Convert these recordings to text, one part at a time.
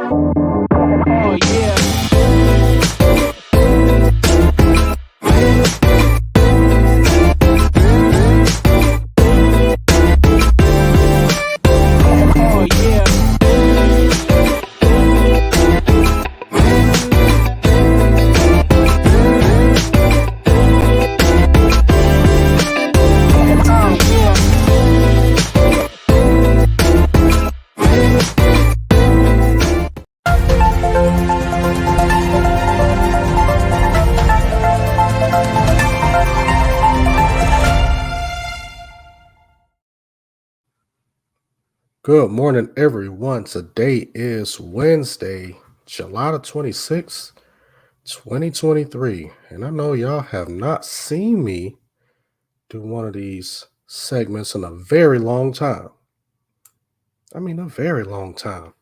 Oh yeah. Oh yeah. Oh yeah. Good morning, everyone. Today is Wednesday, July the 26th, 2023. And I know y'all have not seen me do one of these segments in a very long time. I mean, a very long time.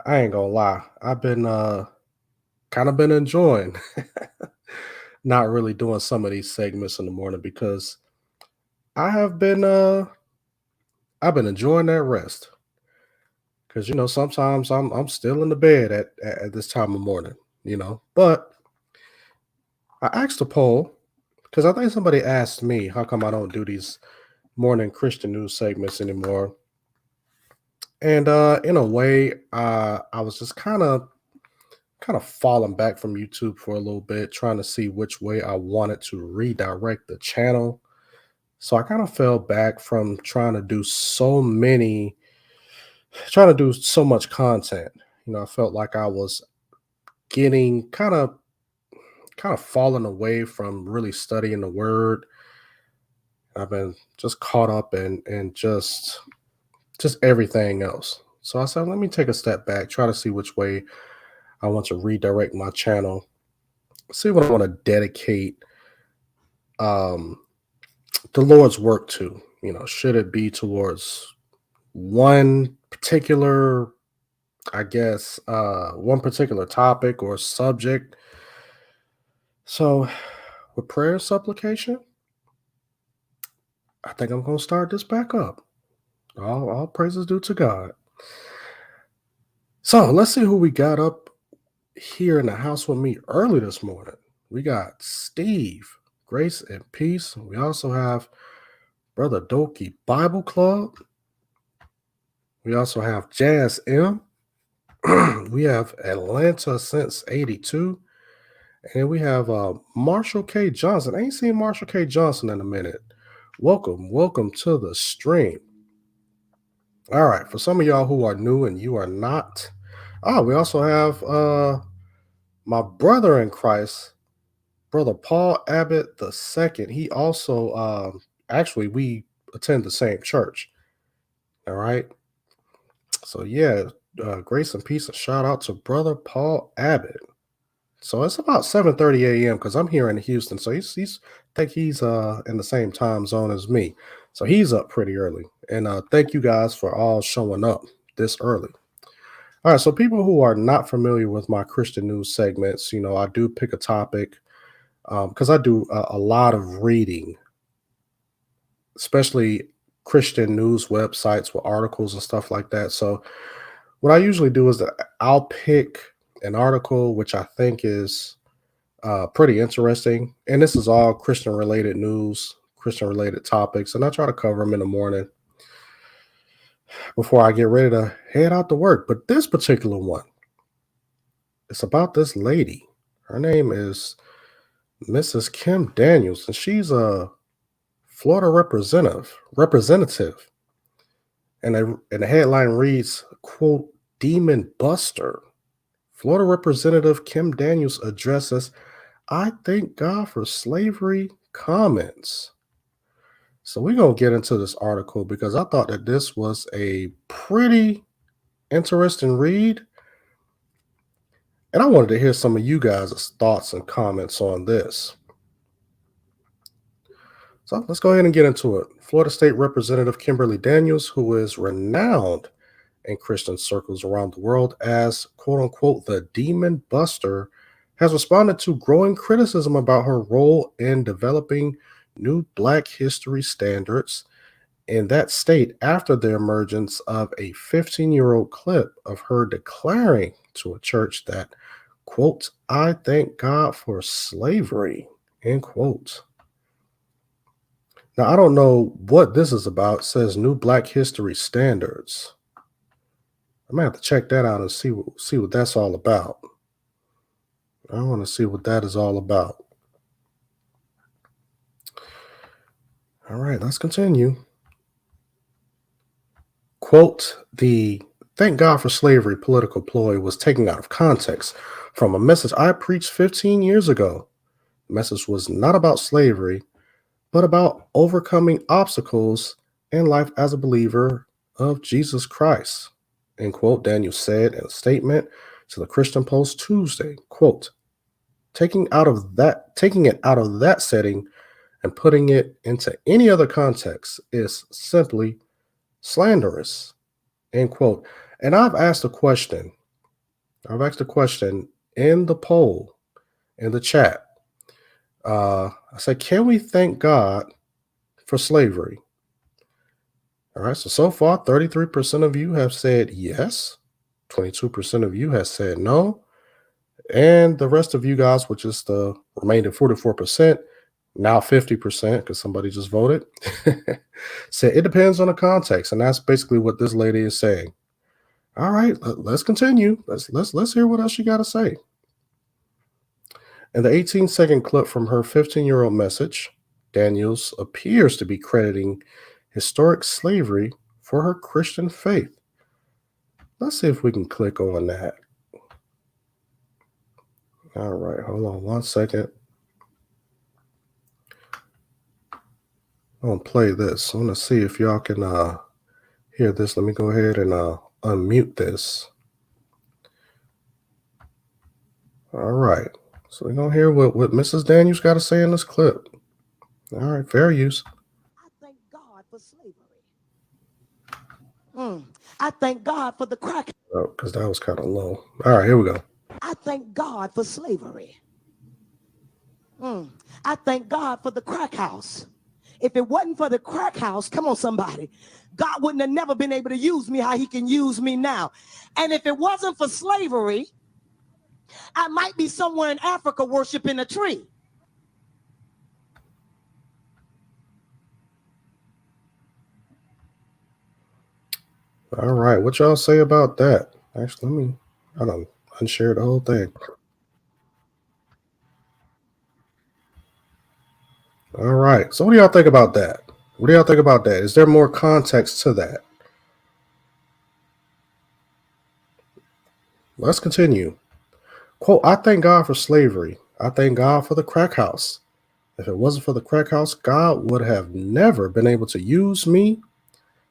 I ain't gonna lie. I've been kind of been enjoying not really doing some of these segments in the morning because I have been I've been enjoying that rest. Because sometimes I'm still in the bed at this time of morning, But I asked a poll because I think somebody asked me how come I don't do these morning Christian news segments anymore. And in a way, I was just kind of falling back from YouTube for a little bit, trying to see which way I wanted to redirect the channel. So I kind of fell back from trying to do so much content. I felt like I was getting kind of fallen away from really studying the word. I've been just caught up in just everything else. So I said, let me take a step back, try to see which way I want to redirect my channel, see what I want to dedicate um the Lord's work to. Should it be towards one particular, I guess, one particular topic or subject? So with prayer and supplication, I think I'm gonna start this back up. All praises due to God. So let's see who we got up here in the house with me early this morning. We got Steve, Grace and Peace. We also have Brother Doki Bible Club. We also have Jazz M. We have Atlanta since 82. And we have Marshall K. Johnson. I ain't seen Marshall K. Johnson in a minute. Welcome to the stream. All right, for some of y'all who are new and you are not, we also have my brother in Christ, Brother Paul Abbott the second. He also actually we attend the same church. All right. So yeah, grace and peace. A shout out to Brother Paul Abbott. So it's about 7:30 a.m. because I'm here in Houston. So he's I think he's in the same time zone as me. So he's up pretty early. And thank you guys for all showing up this early. All right, so people who are not familiar with my Christian news segments, I do pick a topic because I do a lot of reading, especially Christian news websites with articles and stuff like that. So what I usually do is that I'll pick an article which I think is pretty interesting, and this is all Christian related news, Christian related topics, and I try to cover them in the morning before I get ready to head out to work. But this particular one, it's about this lady. Her name is Mrs. Kim Daniels, and she's a Florida representative. And the headline reads, quote, Demon Buster. Florida Representative Kim Daniels addresses, I thank God for slavery comments. So we're going to get into this article because I thought that this was a pretty interesting read. And I wanted to hear some of you guys' thoughts and comments on this. So let's go ahead and get into it. Florida State Representative Kimberly Daniels, who is renowned in Christian circles around the world as, quote unquote, the demon buster, has responded to growing criticism about her role in developing new Black history standards in that state after the emergence of a 15-year-old clip of her declaring to a church that, quote, I thank God for slavery, end quote. Now, I don't know what this is about. It says New Black History Standards. I'm gonna have to check that out and see what that's all about. I want to see what that is all about. All right, let's continue. Quote, the thank God for slavery political ploy was taken out of context from a message I preached 15 years ago. The message was not about slavery, but about overcoming obstacles in life as a believer of Jesus Christ. End quote, Daniel said in a statement to the Christian Post Tuesday. Quote, taking it out of that setting and putting it into any other context is simply slanderous. End quote. And I've asked a question in the poll, in the chat. I said, can we thank God for slavery? All right, so far, 33% of you have said yes, 22% of you have said no, and the rest of you guys, which is the remaining 44%, now 50%, because somebody just voted, said it depends on the context. And that's basically what this lady is saying. All right, let's continue. Let's hear what else you got to say. In the 18-second clip from her 15-year-old message, Daniels appears to be crediting historic slavery for her Christian faith. Let's see if we can click on that. All right, hold on one second. I'm gonna play this. I want to see if y'all can hear this. Let me go ahead and unmute this. All right, so we're gonna hear what Mrs. Daniels got to say in this clip. All right, fair use. I thank God for slavery. I thank God for the crack. Oh, because that was kind of low. All right, here we go. I thank God for slavery. I thank God for the crack house. If it wasn't for the crack house, come on, somebody, God wouldn't have never been able to use me how he can use me now. And if it wasn't for slavery, I might be somewhere in Africa worshiping a tree. All right, what y'all say about that? Actually, I don't unshare the whole thing. All right, so what do y'all think about that? What do y'all think about that? Is there more context to that? Let's continue. Quote, I thank God for slavery. I thank God for the crack house. If it wasn't for the crack house, God would have never been able to use me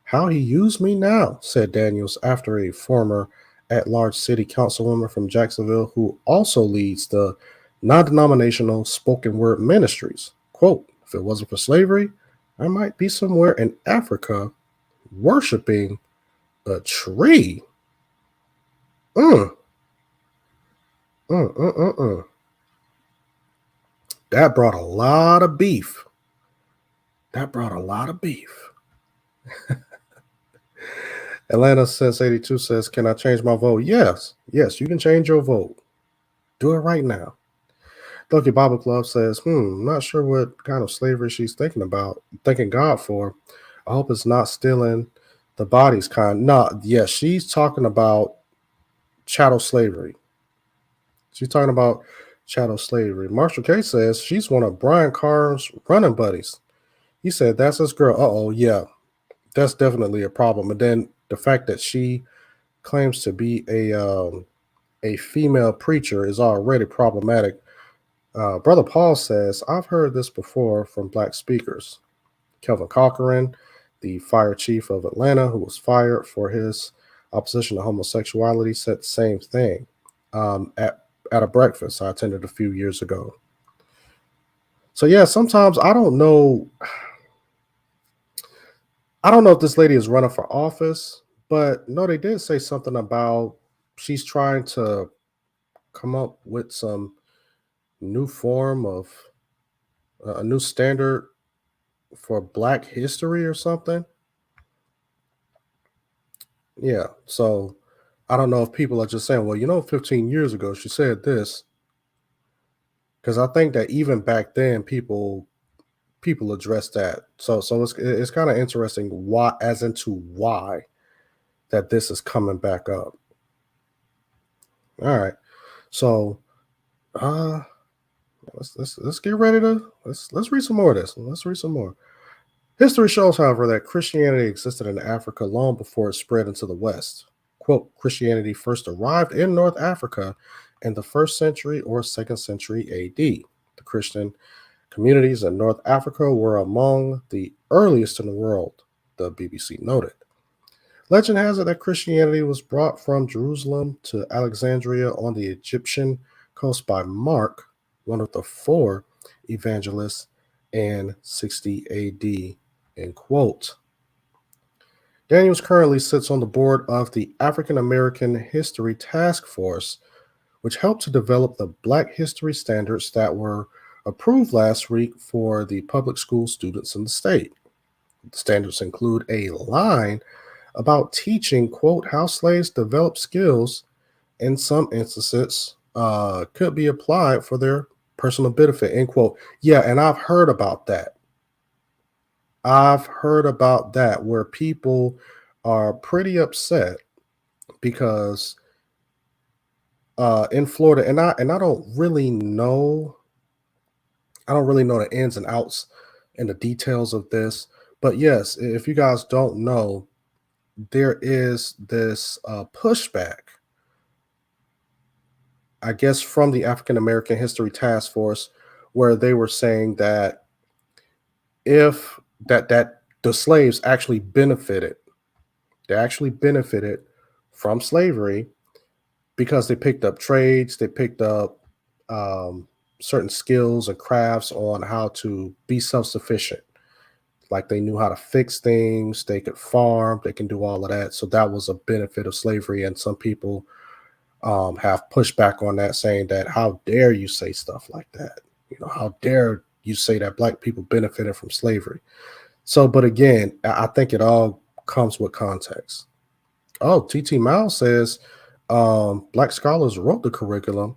how he used me now, said Daniels after a former at large city councilwoman from Jacksonville who also leads the non denominational spoken word ministries. Quote, if it wasn't for slavery, I might be somewhere in Africa worshiping a tree. Mm, mm, mm, mm, mm. That brought a lot of beef. That brought a lot of beef. Atlanta Sense 82 says, can I change my vote? Yes. Yes, you can change your vote. Do it right now. Lucky Bible Club says, not sure what kind of slavery she's thanking God for. I hope it's not stealing the bodies kind. No, yes, she's talking about chattel slavery. She's talking about chattel slavery. Marshall K says she's one of Brian Carr's running buddies. He said, that's his girl. Uh-oh, yeah, that's definitely a problem. And then the fact that she claims to be a female preacher is already problematic. Brother Paul says, I've heard this before from black speakers. Kelvin Corcoran, the fire chief of Atlanta, who was fired for his opposition to homosexuality, said the same thing at a breakfast I attended a few years ago. So yeah, sometimes I don't know. I don't know if this lady is running for office, but no, they did say something about she's trying to come up with some new form of a new standard for Black history or something. Yeah. So I don't know if people are just saying, well, 15 years ago she said this, because I think that even back then people address that. So it's kind of interesting why, as into why that this is coming back up. All right. So uh let's get ready to let's read some more of this. Let's read some more. History shows, however, that Christianity existed in Africa long before it spread into the West. Quote, Christianity first arrived in North Africa in the first century or second century AD. The Christian communities in North Africa were among the earliest in the world, the BBC noted. Legend has it that Christianity was brought from Jerusalem to Alexandria on the Egyptian coast by Mark, one of the four evangelists, in 60 AD. End quote. Daniels currently sits on the board of the African American History Task Force, which helped to develop the Black History standards that were approved last week for the public school students in the state. The standards include a line about teaching, quote, how slaves developed skills in some instances could be applied for their personal benefit, end quote. Yeah, and I've heard about that. I've heard about that where people are pretty upset because in Florida, and I don't really know the ins and outs and the details of this, but yes, if you guys don't know, there is this pushback, I guess, from the African American History Task Force, where they were saying that if that the slaves actually benefited, they actually benefited from slavery because they picked up trades, they picked up um, certain skills and crafts on how to be self sufficient. Like they knew how to fix things, they could farm, they can do all of that. So that was a benefit of slavery. And some people have pushed back on that, saying that how dare you say stuff like that? How dare you say that Black people benefited from slavery? So, but again, I think it all comes with context. Oh, TT Miles says Black scholars wrote the curriculum,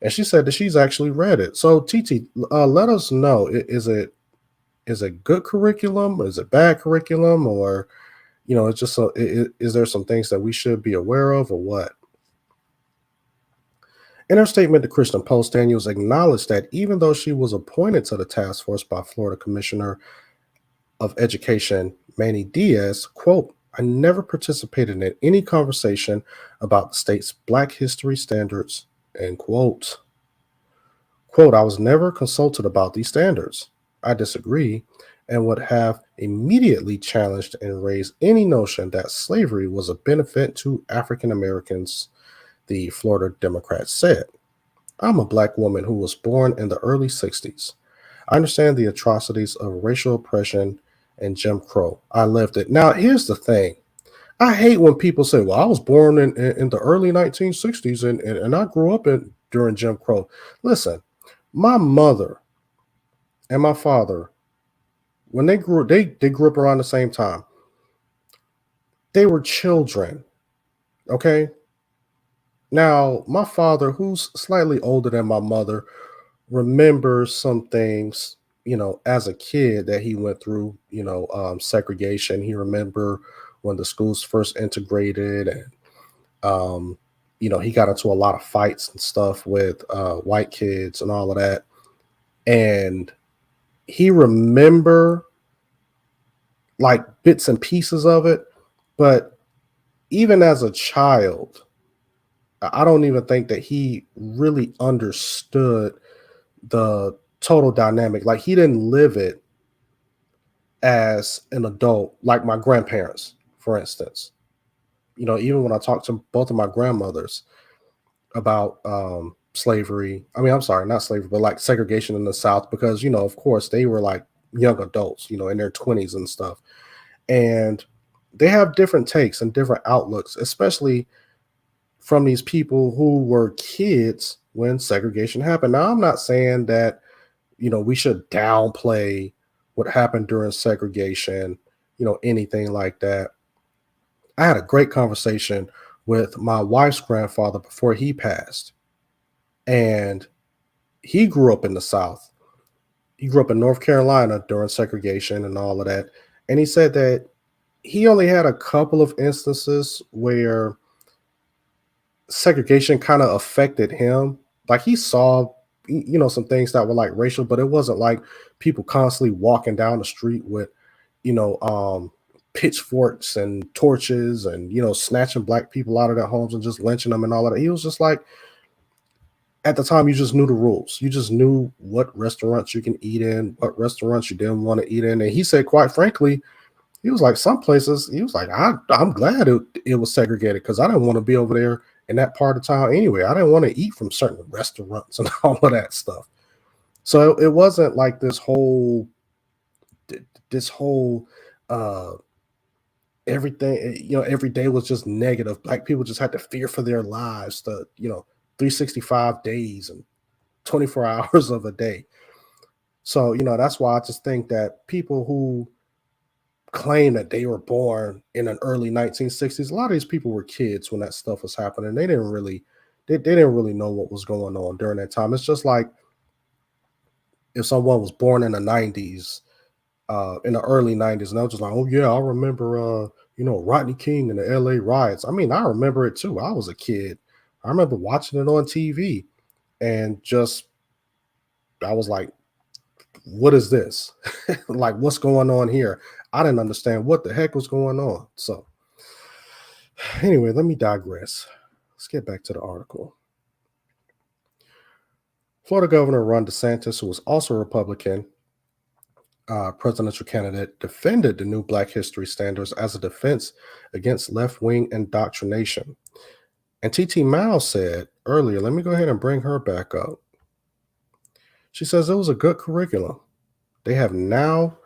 and she said that she's actually read it. So, TT, let us know: is it good curriculum? Is it bad curriculum? Or it's just is there some things that we should be aware of, or what? In her statement to Christian Post, Daniels acknowledged that even though she was appointed to the task force by Florida Commissioner of Education Manny Diaz, quote, I never participated in any conversation about the state's Black history standards, end quote. Quote, I was never consulted about these standards. I disagree and would have immediately challenged and raised any notion that slavery was a benefit to African Americans, the Florida Democrat said. I'm a Black woman who was born in the early 60s. I understand the atrocities of racial oppression and Jim Crow. I lived it. Now, here's the thing. I hate when people say, well, I was born in the early 1960s and I grew up during Jim Crow. Listen, my mother and my father, when they grew up around the same time. They were children, okay? Now, my father, who's slightly older than my mother, remembers some things, as a kid that he went through, segregation. He remember when the schools first integrated, and he got into a lot of fights and stuff with white kids and all of that. And he remember like bits and pieces of it, but even as a child, I don't even think that he really understood the total dynamic. Like he didn't live it as an adult, like my grandparents, for instance. Even when I talked to both of my grandmothers about slavery, I mean, I'm sorry, not slavery, but like segregation in the South, because, of course, they were like young adults, in their 20s and stuff. And they have different takes and different outlooks, especially from these people who were kids when segregation happened. Now, I'm not saying that, we should downplay what happened during segregation, anything like that. I had a great conversation with my wife's grandfather before he passed, and he grew up in the South. He grew up in North Carolina during segregation and all of that. And he said that he only had a couple of instances where segregation kind of affected him. Like he saw, some things that were like racial, but it wasn't like people constantly walking down the street with, you know, um, pitchforks and torches and, snatching black people out of their homes and just lynching them and all of that. He was just like, at the time, you just knew the rules. You just knew what restaurants you can eat in, what restaurants you didn't want to eat in. And he said, quite frankly, he was like, some places, he was like, I'm glad it was segregated because I didn't want to be over there in that part of town anyway. I didn't want to eat from certain restaurants and all of that stuff. So it wasn't like this whole uh everything, every day was just negative. Black people just had to fear for their lives, 365 days and 24 hours of a day. So, that's why I just think that people who claim that they were born in an early 1960s, a lot of these people were kids when that stuff was happening. They didn't really know what was going on during that time. It's just like if someone was born in the 90s, in the early 90s, and I was just like, oh yeah, I remember Rodney King and the LA riots. I mean, I remember it too. I was a kid. I remember watching it on TV and just I was like, what is this? Like, what's going on here? I didn't understand what the heck was going on. So, anyway, let me digress. Let's get back to the article. Florida Governor Ron DeSantis, who was also a Republican presidential candidate, defended the new Black History standards as a defense against left wing indoctrination. And TT Miles said earlier, let me go ahead and bring her back up. She says it was a good curriculum. They have now,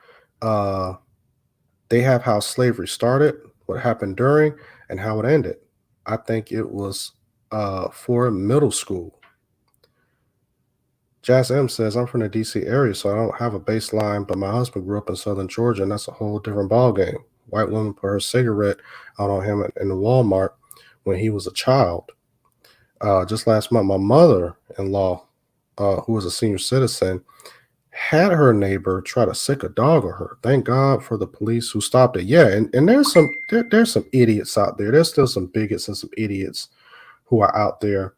they have how slavery started, what happened during, and how it ended. I think it was for middle school. Jazz M says, I'm from the DC area, so I don't have a baseline, but my husband grew up in Southern Georgia, and that's a whole different ballgame. White woman put her cigarette out on him in the Walmart when he was a child. Just last month, my mother-in-law, who was a senior citizen, had her neighbor try to sick a dog on her. Thank God for the police who stopped it. Yeah, and there's some idiots out there. There's still some bigots and some idiots who are out there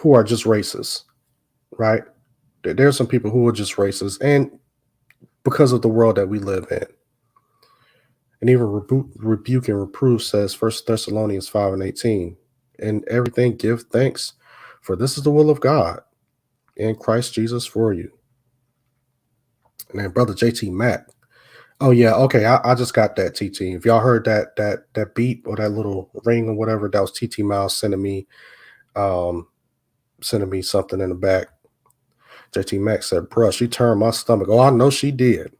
who are just racist, right? There's some people who are just racist, and because of the world that we live in. And even rebuke and reprove says 1 Thessalonians 5:18. In everything give thanks, for this is the will of God in Christ Jesus for you. And then Brother JT Mack. Oh yeah, okay. I just got that, TT. If y'all heard that beep or that little ring or whatever, that was TT Miles sending me something in the back. JT Mack said, bruh, she turned my stomach. Oh, I know she did.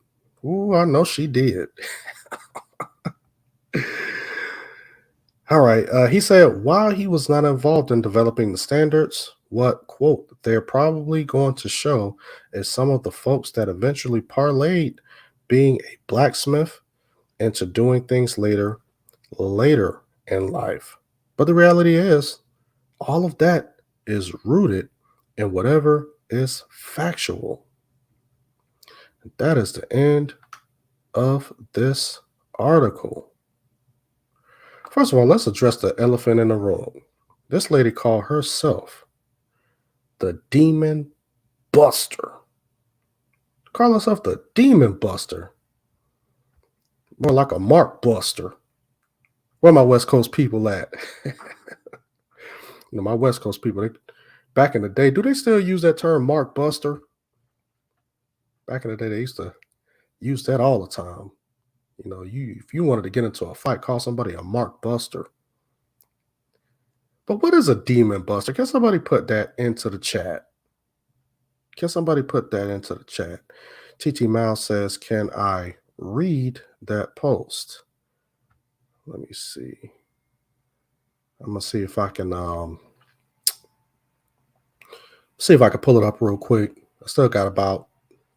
Ooh, I know she did. All right. He said, while he was not involved in developing the standards, what, quote, they're probably going to show is some of the folks that eventually parlayed being a blacksmith into doing things later in life. But the reality is, all of that is rooted in whatever is factual. And that is the end of this article. First of all, let's address the elephant in the room. This lady called herself the Demon Buster. Call herself the Demon Buster. More like a Mark Buster. Where my West Coast people at? My West Coast people, back in the day, do they still use that term Mark Buster? Back in the day, they used to use that all the time. If you wanted to get into a fight, call somebody a Mark Buster. But what is a Demon Buster? Can somebody put that into the chat? TT Miles says, can I read that post? Let me see. I'm gonna see if I can pull it up real quick. I still got about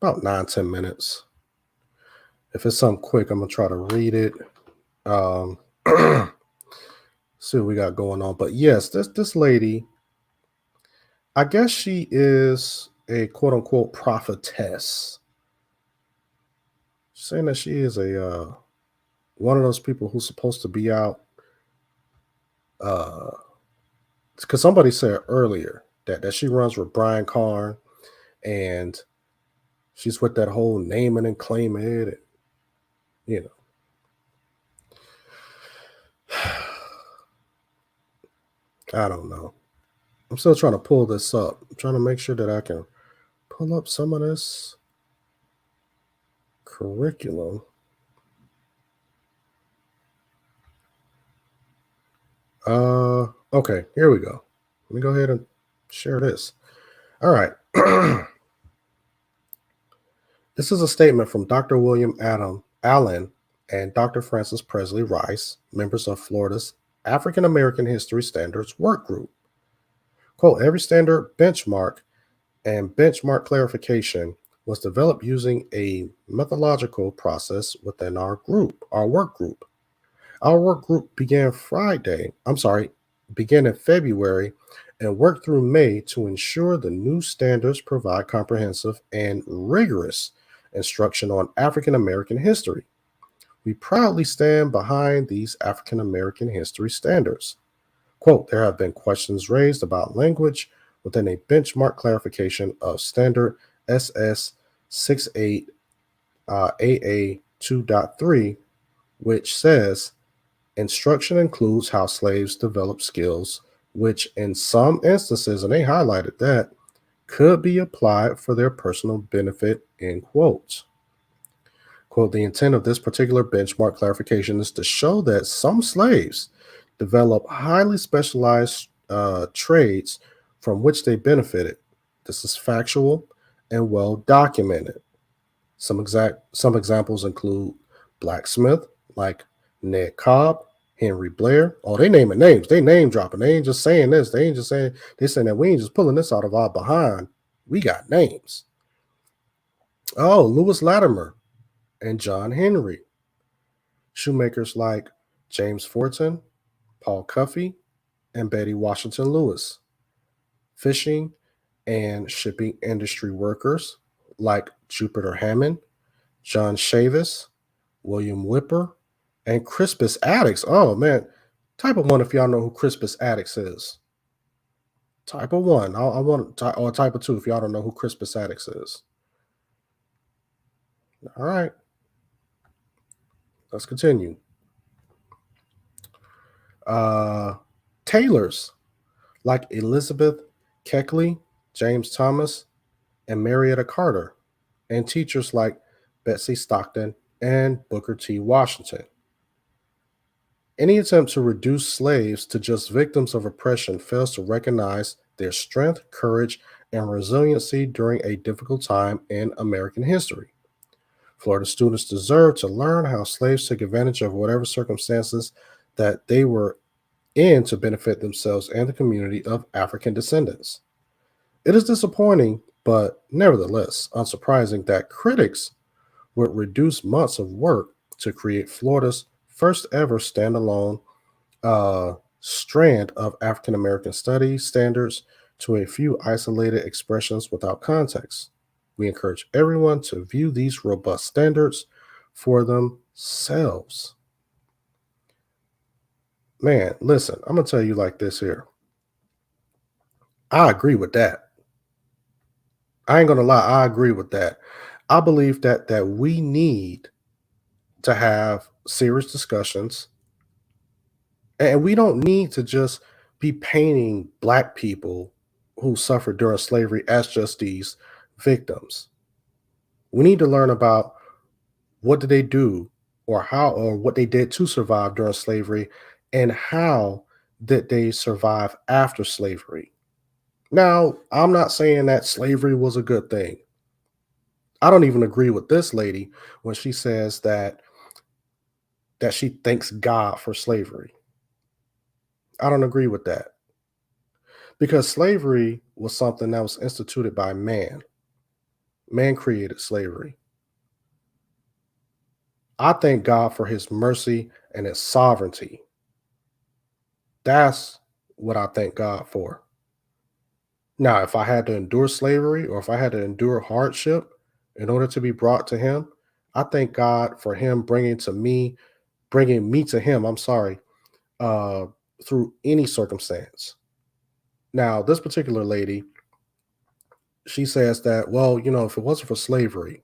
9-10 minutes. If it's something quick, I'm gonna try to read it. Um, see what we got going on. But yes, this lady, I guess she is a quote unquote prophetess. Saying that she is a one of those people who's supposed to be out. Because somebody said earlier that she runs with Brian Karn, and she's with that whole naming and claiming it. And, you know, I don't know. I'm still trying to pull this up. I'm trying to make sure that I can pull up some of this curriculum. Okay, here we go. Let me go ahead and share this. All right. This is a statement from Dr. William Adam Allen and Dr. Francis Presley Rice, members of Florida's African American History Standards Work Group. Quote, every standard benchmark and benchmark clarification was developed using a methodological process within our work group. Our work group began in February and worked through May to ensure the new standards provide comprehensive and rigorous instruction on African American history. We proudly stand behind these African American history standards. Quote, there have been questions raised about language within a benchmark clarification of standard SS 68 AA 2.3, which says instruction includes how slaves develop skills, which in some instances, and they highlighted that, could be applied for their personal benefit, end quotes. Quote, the intent of this particular benchmark clarification is to show that some slaves develop highly specialized trades from which they benefited. This is factual and well documented. Some examples include blacksmith, like Ned Cobb, Henry Blair. Oh, they naming names. They name dropping. They ain't just saying this. They ain't just saying, they saying that we ain't just pulling this out of our behind. We got names. Oh, Lewis Latimer and John Henry. Shoemakers like James Fortin, Paul Cuffey, and Betty Washington Lewis. Fishing and shipping industry workers like Jupiter Hammond, John Chavis, William Whipper, and Crispus Attucks. Oh man, type of one if y'all know who Crispus Attucks is. Type of one. I want or type of two if y'all don't know who Crispus Attucks is. All right, let's continue. Tailors like Elizabeth Keckley, James Thomas, and Marietta Carter, and teachers like Betsy Stockton and Booker T. Washington. Any attempt to reduce slaves to just victims of oppression fails to recognize their strength, courage, and resiliency during a difficult time in American history. Florida students deserve to learn how slaves took advantage of whatever circumstances that they were in to benefit themselves and the community of African descendants. It is disappointing, but nevertheless unsurprising that critics would reduce months of work to create Florida's first ever standalone strand of African American studies standards to a few isolated expressions without context. We encourage everyone to view these robust standards for themselves. Man, listen, I'm going to tell you like this here. I agree with that. I ain't going to lie, I agree with that. I believe that we need to have serious discussions, and we don't need to just be painting Black people who suffered during slavery as just these victims. We need to learn about what did they do, or how, or what they did to survive during slavery, and how did they survive after slavery. Now, I'm not saying that slavery was a good thing. I don't even agree with this lady when she says that she thanks God for slavery. I don't agree with that, because slavery was something that was instituted by man. Man created slavery. I thank God for his mercy and his sovereignty. That's what I thank God for. Now, if I had to endure slavery or if I had to endure hardship in order to be brought to him, I thank God for him bringing me to him, I'm sorry, uh, through any circumstance. Now, this particular lady, she says that, well, if it wasn't for slavery,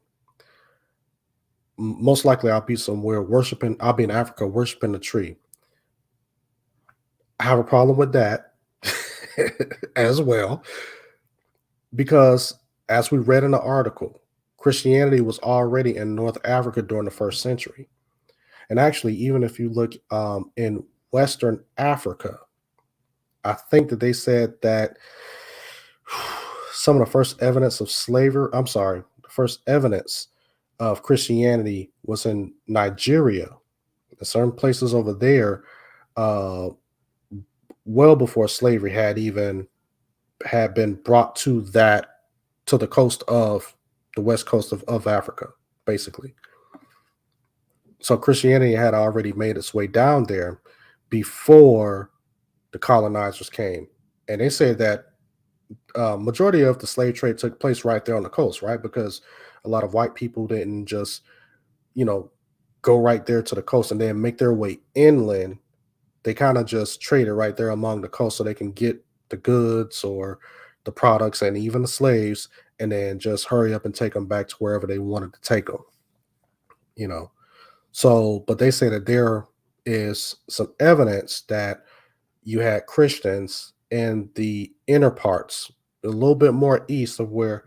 most likely I'll be somewhere worshiping, I'll be in Africa worshiping a tree. I have a problem with that as well, because as we read in the article, Christianity was already in North Africa during the first century. And actually, even if you look in Western Africa, I think that they said that some of the first evidence of slavery, I'm sorry, the first evidence of Christianity was in Nigeria, in certain places over there, uh, well before slavery had been brought to the coast of the west coast of Africa, basically. So Christianity had already made its way down there before the colonizers came. And they say that majority of the slave trade took place right there on the coast, right? Because a lot of white people didn't just, you know, go right there to the coast and then make their way inland. They kind of just traded right there along the coast so they can get the goods or the products and even the slaves, and then just hurry up and take them back to wherever they wanted to take them, you know. So, but they say that there is some evidence that you had Christians in the inner parts, a little bit more east of where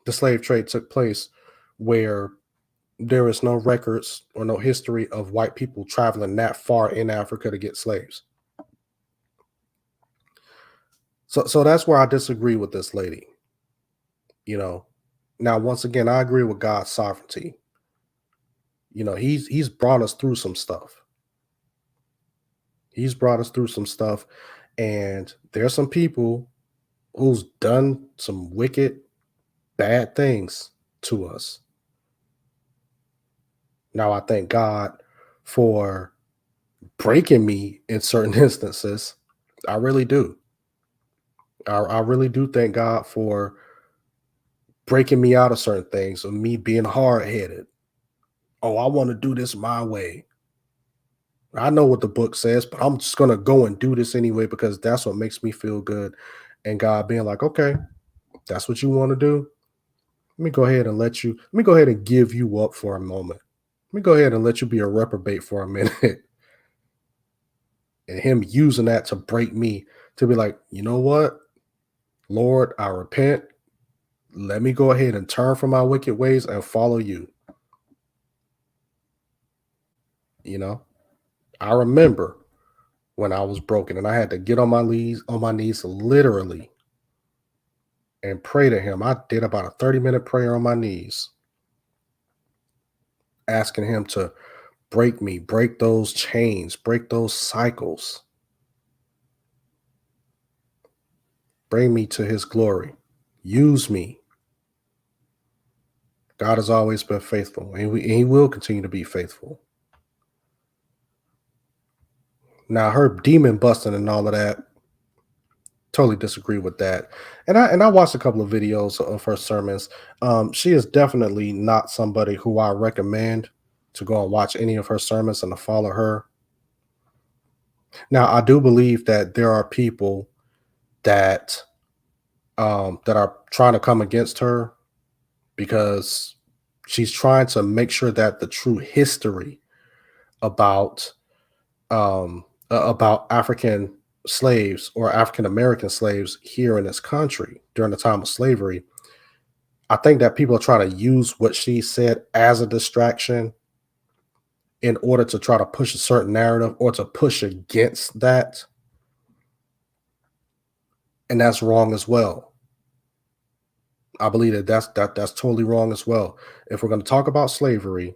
the slave trade took place, where there is no records or no history of white people traveling that far in Africa to get slaves. So that's where I disagree with this lady, you know. Now, once again, I agree with God's sovereignty. He's brought us through some stuff. He's brought us through some stuff, and there's some people who's done some wicked, bad things to us. Now, I thank God for breaking me in certain instances. I really do. I really do thank God for breaking me out of certain things, of me being hard headed. Oh, I want to do this my way. I know what the book says, but I'm just going to go and do this anyway because that's what makes me feel good. And God being like, okay, that's what you want to do. Let me go ahead and give you up for a moment. Let me go ahead and let you be a reprobate for a minute. And him using that to break me, to be like, you know what, Lord, I repent. Let me go ahead and turn from my wicked ways and follow you. You know, I remember when I was broken and I had to get on my knees literally and pray to him. I did about a 30-minute prayer on my knees, asking him to break me, break those chains, break those cycles, bring me to his glory, use me. God has always been faithful, and he will continue to be faithful. Now, her demon busting and all of that, totally disagree with that. And I watched a couple of videos of her sermons. She is definitely not somebody who I recommend to go and watch any of her sermons and to follow her. Now, I do believe that there are people that that are trying to come against her because she's trying to make sure that the true history about about African slaves or African American slaves here in this country during the time of slavery. I think that people are trying to use what she said as a distraction in order to try to push a certain narrative or to push against that. And that's wrong as well. I believe that that's totally wrong as well. If we're going to talk about slavery,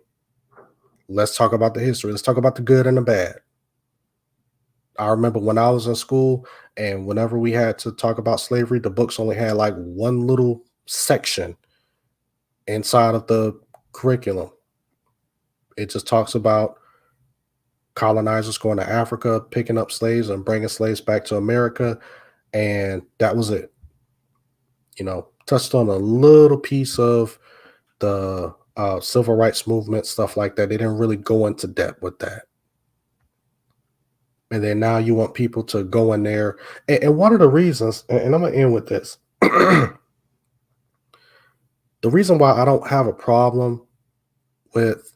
let's talk about the history. Let's talk about the good and the bad. I remember when I was in school and whenever we had to talk about slavery, the books only had like one little section inside of the curriculum It just talks about colonizers going to Africa, picking up slaves and bringing slaves back to America, and that was it. Touched on a little piece of the civil rights movement, stuff like that. They didn't really go into depth with that. And then now you want people to go in there. And one of the reasons, and I'm going to end with this. The reason why I don't have a problem with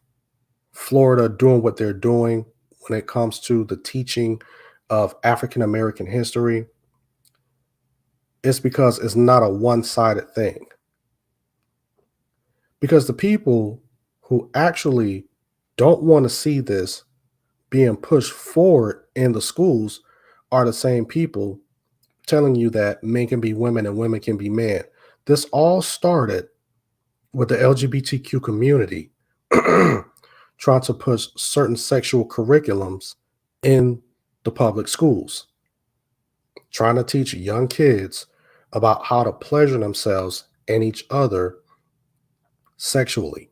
Florida doing what they're doing when it comes to the teaching of African American history is because it's not a one-sided thing. Because the people who actually don't want to see this being pushed forward in the schools are the same people telling you that men can be women and women can be men. This all started with the LGBTQ community trying to push certain sexual curriculums in the public schools, trying to teach young kids about how to pleasure themselves and each other sexually.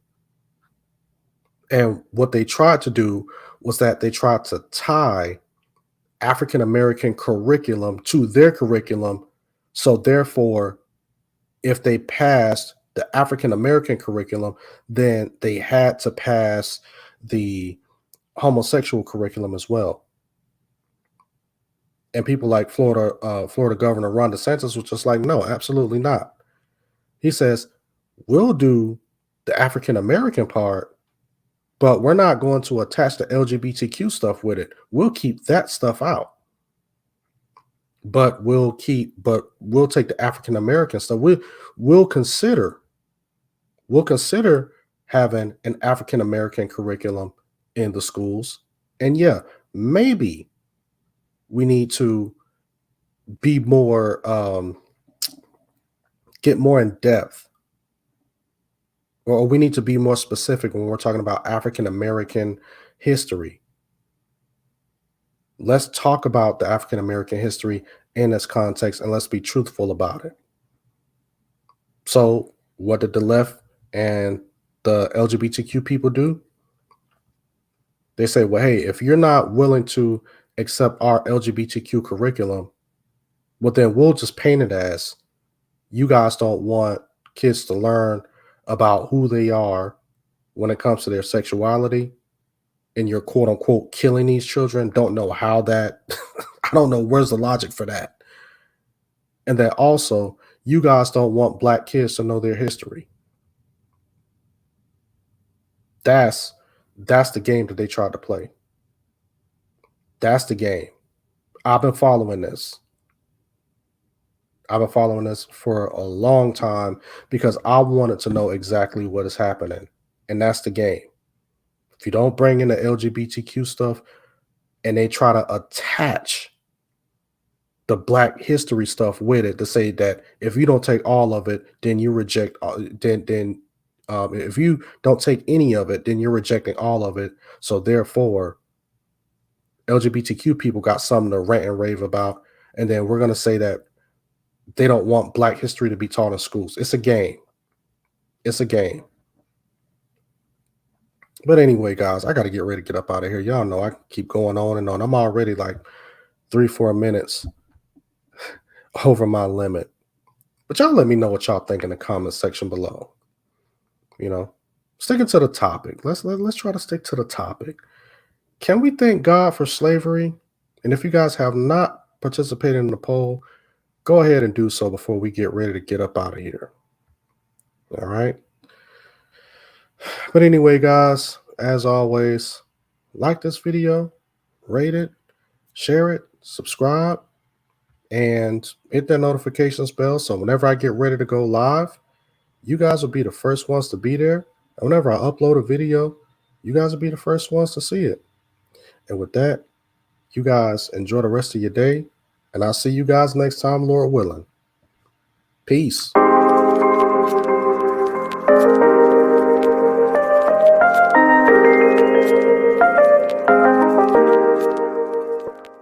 And what they tried to do was that they tried to tie African American curriculum to their curriculum. So therefore, if they passed the African American curriculum, then they had to pass the homosexual curriculum as well. And people like Florida Governor Ron DeSantis was just like, no, absolutely not. He says, we'll do the African American part, but we're not going to attach the LGBTQ stuff with it. We'll keep that stuff out. But we'll take the African American stuff. We'll consider having an African American curriculum in the schools. And yeah, maybe we need to be more get more in depth, or we need to be more specific when we're talking about African American history. Let's talk about the African American history in this context, and let's be truthful about it. So what did the left and the LGBTQ people do? They say, well, hey, if you're not willing to accept our LGBTQ curriculum, well, then we'll just paint it as you guys don't want kids to learn about who they are when it comes to their sexuality, and you're quote unquote killing these children. Don't know how that, I don't know where's the logic for that. And then also, you guys don't want Black kids to know their history. That's the game that they tried to play. That's the game. I've been following this. I've been following this for a long time because I wanted to know exactly what is happening. And that's the game. If you don't bring in the LGBTQ stuff and they try to attach the Black history stuff with it to say that if you don't take all of it, then you reject, if you don't take any of it, then you're rejecting all of it. So therefore, LGBTQ people got something to rant and rave about. And then we're going to say that they don't want Black history to be taught in schools. It's a game. It's a game. But anyway, guys, I got to get ready to get up out of here. Y'all know I keep going on and on. I'm already like 3-4 minutes over my limit. But y'all let me know what y'all think in the comment section below. Sticking to the topic. Let's try to stick to the topic. Can we thank God for slavery? And if you guys have not participated in the poll, go ahead and do so before we get ready to get up out of here. All right. But anyway, guys, as always, like this video, rate it, share it, subscribe, and hit that notifications bell. So whenever I get ready to go live, you guys will be the first ones to be there. And whenever I upload a video, you guys will be the first ones to see it. And with that, you guys enjoy the rest of your day. And I'll see you guys next time, Lord willing. Peace.